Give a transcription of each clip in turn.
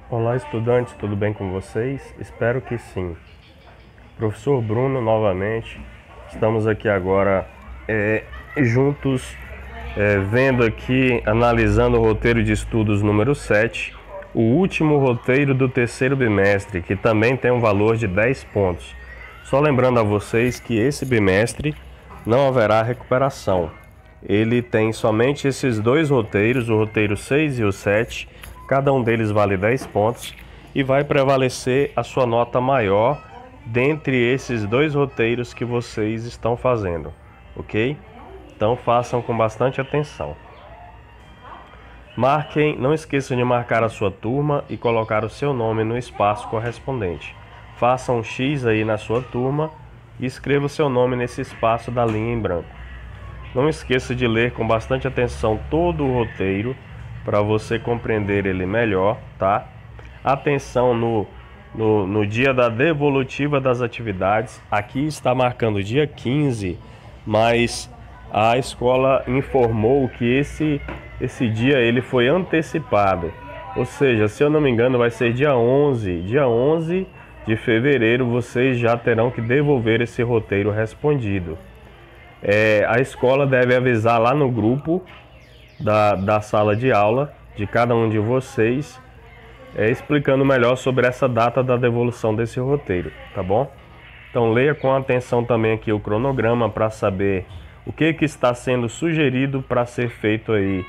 Olá, estudantes, tudo bem com vocês? Espero que sim. Professor Bruno, novamente, estamos aqui agora juntos, vendo aqui, analisando o roteiro de estudos número 7, o último roteiro do terceiro bimestre, que também tem um valor de 10 pontos. Só lembrando a vocês que esse bimestre não haverá recuperação. Ele tem somente esses dois roteiros, o roteiro 6 e o 7, cada um deles vale 10 pontos e vai prevalecer a sua nota maior dentre esses dois roteiros que vocês estão fazendo, ok? Então façam com bastante atenção. Marquem, não esqueçam de marcar a sua turma e colocar o seu nome no espaço correspondente. Façam um X aí na sua turma e escreva o seu nome nesse espaço da linha em branco. Não esqueça de ler com bastante atenção todo o roteiro para você compreender ele melhor, tá? Atenção no dia da devolutiva das atividades. Aqui está marcando dia 15, mas a escola informou que esse dia ele foi antecipado. Ou seja, se eu não me engano, vai ser dia 11. Dia 11 de fevereiro vocês já terão que devolver esse roteiro respondido. A escola deve avisar lá no grupo da sala de aula de cada um de vocês, explicando melhor sobre essa data da devolução desse roteiro, tá bom? Então leia com atenção também aqui o cronograma para saber o que está sendo sugerido para ser feito aí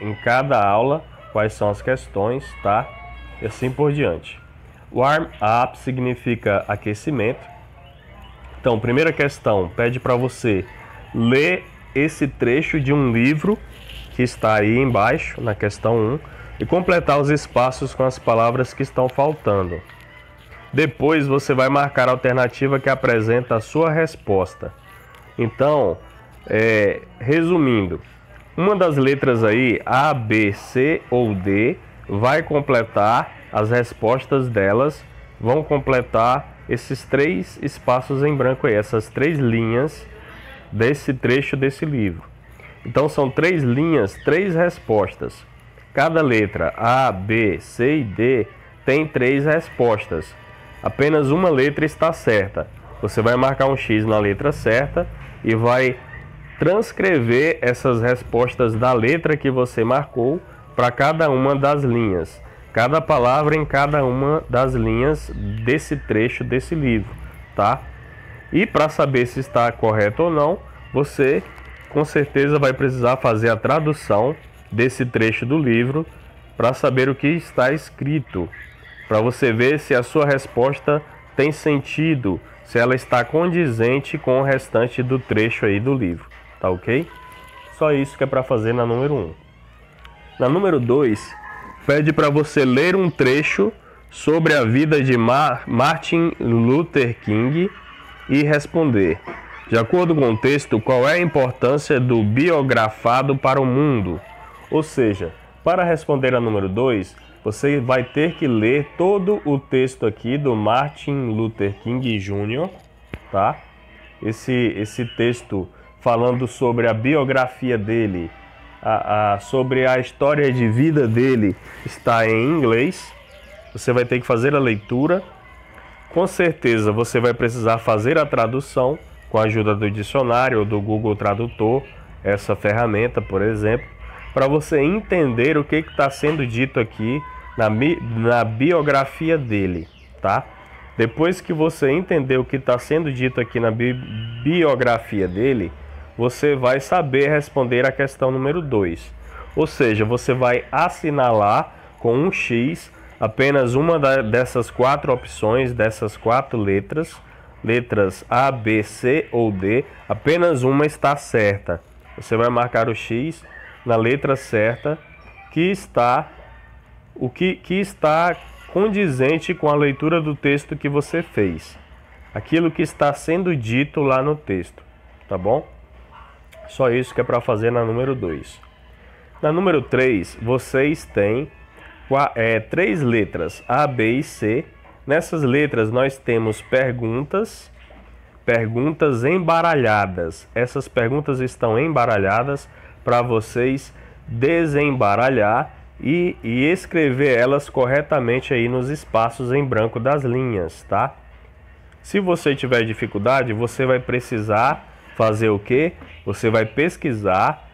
em cada aula, quais são as questões, tá? E assim por diante. Warm up significa aquecimento. Então, primeira questão, pede para você ler esse trecho de um livro que está aí embaixo, na questão 1, e completar os espaços com as palavras que estão faltando. Depois você vai marcar a alternativa que apresenta a sua resposta. Então, resumindo, uma das letras aí, A, B, C ou D, vai completar as respostas delas, vão completar esses três espaços em branco aí, essas três linhas desse trecho desse livro. Então são três linhas, três respostas. Cada letra A, B, C e D tem três respostas. Apenas uma letra está certa. Você vai marcar um X na letra certa e vai transcrever essas respostas da letra que você marcou para cada uma das linhas. Cada palavra em cada uma das linhas desse trecho desse livro, tá? E para saber se está correto ou não, você com certeza vai precisar fazer a tradução desse trecho do livro para saber o que está escrito, para você ver se a sua resposta tem sentido, se ela está condizente com o restante do trecho aí do livro, tá ok? Só isso que é para fazer na número 1. Na número 2, pede para você ler um trecho sobre a vida de Martin Luther King e responder. De acordo com o texto, qual é a importância do biografado para o mundo? Ou seja, para responder a número 2, você vai ter que ler todo o texto aqui do Martin Luther King Jr., tá? Esse texto falando sobre a biografia dele, sobre a história de vida dele, está em inglês. Você vai ter que fazer a leitura. Com certeza você vai precisar fazer a tradução com a ajuda do dicionário ou do Google Tradutor, essa ferramenta, por exemplo, para você entender o que está sendo dito aqui na biografia dele, tá? Depois que você entender o que está sendo dito aqui na biografia dele, você vai saber responder a questão número 2. Ou seja, você vai assinalar com um X apenas uma dessas quatro opções, dessas quatro letras A, B, C ou D, apenas uma está certa. Você vai marcar o X na letra certa que está condizente com a leitura do texto que você fez. Aquilo que está sendo dito lá no texto, tá bom? Só isso que é para fazer na número 2. Na número 3, vocês têm três letras A, B e C. Nessas letras nós temos perguntas embaralhadas. Essas perguntas estão embaralhadas para vocês desembaralhar e escrever elas corretamente aí nos espaços em branco das linhas, tá? Se você tiver dificuldade, você vai precisar fazer o quê? Você vai pesquisar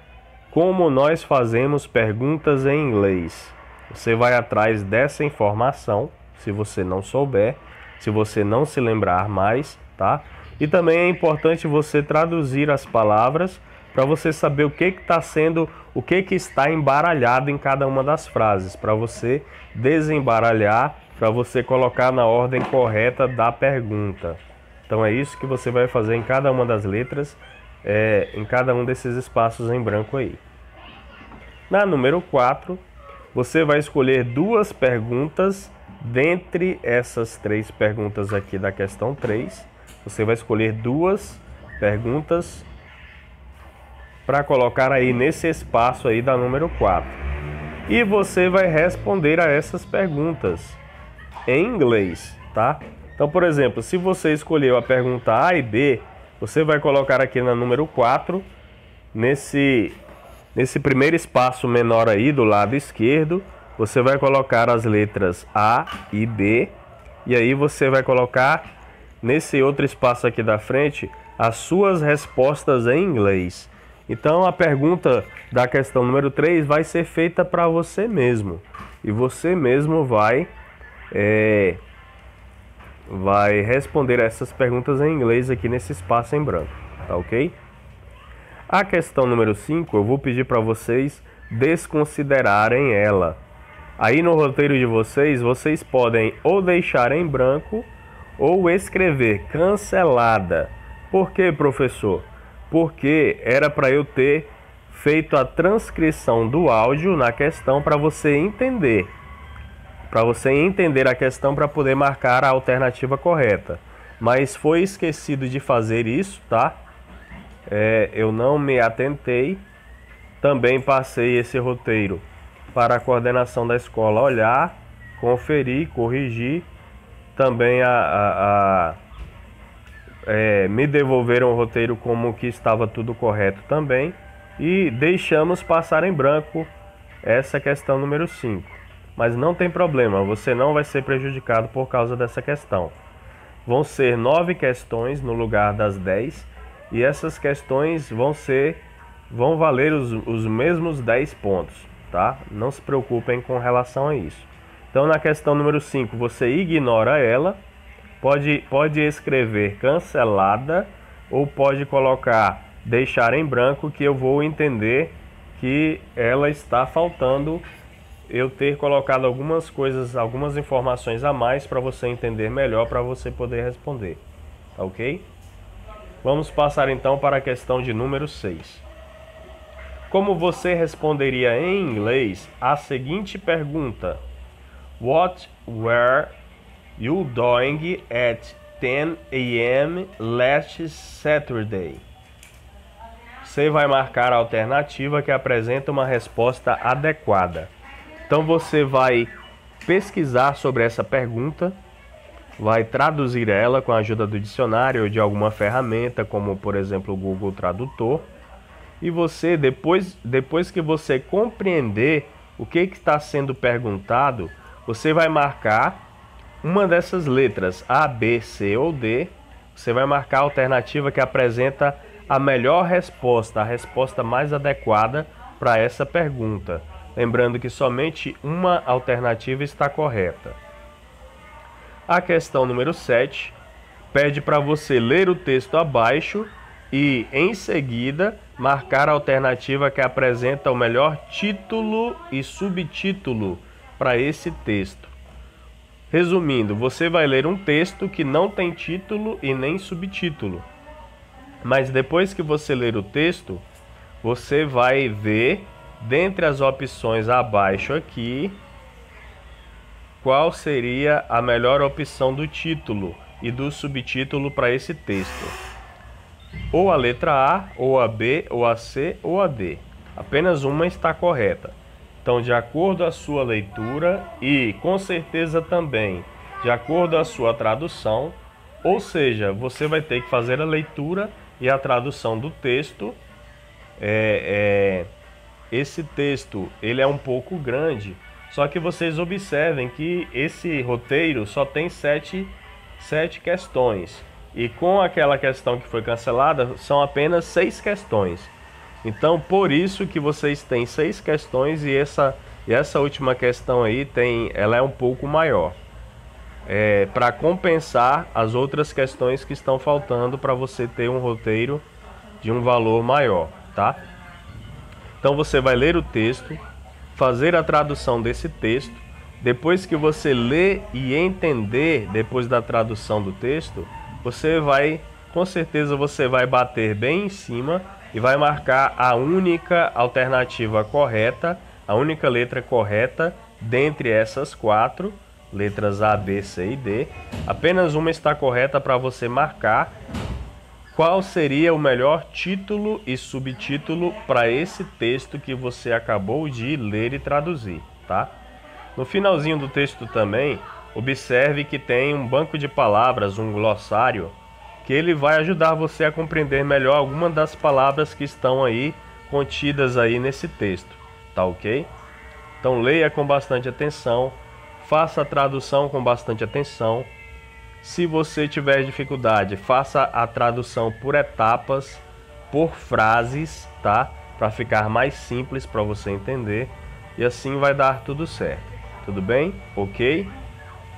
como nós fazemos perguntas em inglês. Você vai atrás dessa informação, se você não souber, se você não se lembrar mais, tá? E também é importante você traduzir as palavras para você saber o que está sendo, o que está embaralhado em cada uma das frases, para você desembaralhar, para você colocar na ordem correta da pergunta. Então é isso que você vai fazer em cada uma das letras, em cada um desses espaços em branco aí. Na número 4, você vai escolher duas perguntas dentre essas 3 perguntas aqui da questão 3. Você vai escolher duas perguntas para colocar aí nesse espaço aí da número 4. E você vai responder a essas perguntas em inglês, tá? Então, por exemplo, se você escolheu a pergunta A e B, você vai colocar aqui na número 4, nesse primeiro espaço menor aí do lado esquerdo, você vai colocar as letras A e B, e aí você vai colocar nesse outro espaço aqui da frente as suas respostas em inglês. Então a pergunta da questão número 3 vai ser feita para você mesmo, e você mesmo vai responder essas perguntas em inglês aqui nesse espaço em branco, tá ok? A questão número 5, eu vou pedir para vocês desconsiderarem ela. Aí no roteiro de vocês, vocês podem ou deixar em branco ou escrever cancelada. Por quê, professor? Porque era para eu ter feito a transcrição do áudio na questão para você entender. Para você entender a questão para poder marcar a alternativa correta. Mas foi esquecido de fazer isso, tá? Eu não me atentei. Também passei esse roteiro para a coordenação da escola olhar, conferir, corrigir. Também me devolveram o roteiro como que estava tudo correto também. E deixamos passar em branco essa questão número 5. Mas não tem problema, você não vai ser prejudicado por causa dessa questão. Vão ser 9 questões no lugar das 10. E essas questões vão valer os mesmos 10 pontos, tá? Não se preocupem com relação a isso. Então na questão número 5 você ignora ela, pode escrever cancelada ou pode colocar deixar em branco, que eu vou entender que ela está faltando eu ter colocado algumas coisas, algumas informações a mais para você entender melhor, para você poder responder, tá ok? Vamos passar então para a questão de número 6. Como você responderia em inglês a seguinte pergunta? What were you doing at 10 a.m. last Saturday? Você vai marcar a alternativa que apresenta uma resposta adequada. Então você vai pesquisar sobre essa pergunta, vai traduzir ela com a ajuda do dicionário ou de alguma ferramenta, como por exemplo o Google Tradutor. E você, depois que você compreender o que está sendo perguntado, você vai marcar uma dessas letras, A, B, C ou D. Você vai marcar a alternativa que apresenta a melhor resposta, a resposta mais adequada para essa pergunta. Lembrando que somente uma alternativa está correta. A questão número 7 pede para você ler o texto abaixo e, em seguida, marcar a alternativa que apresenta o melhor título e subtítulo para esse texto. Resumindo, você vai ler um texto que não tem título e nem subtítulo. Mas depois que você ler o texto, você vai ver, dentre as opções abaixo aqui, qual seria a melhor opção do título e do subtítulo para esse texto. Ou a letra A, ou a B, ou a C, ou a D. Apenas uma está correta. Então, de acordo com a sua leitura e, com certeza também, de acordo com a sua tradução, ou seja, você vai ter que fazer a leitura e a tradução do texto esse texto ele é um pouco grande, só que vocês observem que esse roteiro só tem sete questões. E com aquela questão que foi cancelada, são apenas 6 questões. Então, por isso que vocês têm 6 questões e essa última questão aí ela é um pouco maior. Para compensar as outras questões que estão faltando para você ter um roteiro de um valor maior, tá? Então você vai ler o texto, fazer a tradução desse texto. Depois que você ler e entender, depois da tradução do texto, com certeza você vai bater bem em cima e vai marcar a única alternativa correta, a única letra correta dentre essas 4 letras A, B, C e D. Apenas uma está correta para você marcar qual seria o melhor título e subtítulo para esse texto que você acabou de ler e traduzir, tá? No finalzinho do texto também, observe que tem um banco de palavras, um glossário, que ele vai ajudar você a compreender melhor algumas das palavras que estão aí contidas aí nesse texto, tá ok? Então leia com bastante atenção, faça a tradução com bastante atenção. Se você tiver dificuldade, faça a tradução por etapas, por frases, tá? Para ficar mais simples para você entender e assim vai dar tudo certo. Tudo bem? Ok?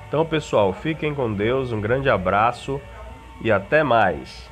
Então, pessoal, fiquem com Deus, um grande abraço e até mais.